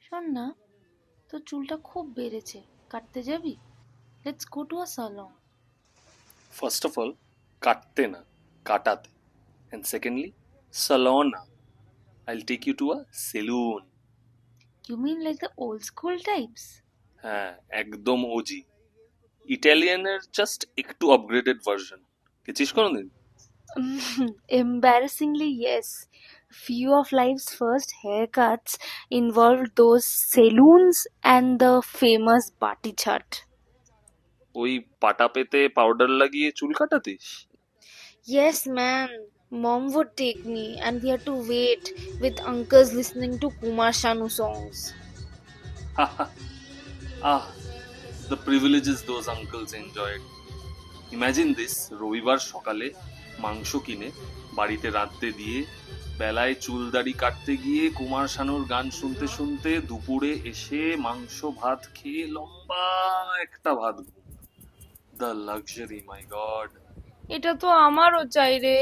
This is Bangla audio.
শোন না, তোর চুলটা খুব বেড়েছে, কাটতে যাবি? Let's go to a salon. First of all, কাটতে না, কাটাতে। অ্যান্ড সেকেন্ডলি, salon না, I'll take you to a saloon. You mean like the old school types? হ্যাঁ, একদম ওজি। ইটালিয়ানের জাস্ট একটু আপগ্রেডেড ভার্সন। গেছিস কোনোদিন? Embarrassingly, yes. Few of life's first haircuts involved those saloons and the famous Bati Chat. ওই পাটা পেতে পাউডার লাগিয়ে চুল কাটাতিস? Yes, man. Mom would take me, and we had to wait with uncles listening to Kumar Sanu songs. Ah, the privileges those uncles enjoyed. Imagine this, রবিবার সকালে মাংস কিনে বাড়িতে রাঁধতে দিয়ে বেলায় চুল দাড়ি কাটতে গিয়ে কুমার শানুর গান শুনতে শুনতে দুপুরে এসে মাংস ভাত খেয়ে লম্বা একটা ভাত ঘুম। The luxury, my god. এটা তো আমারও চাই রে।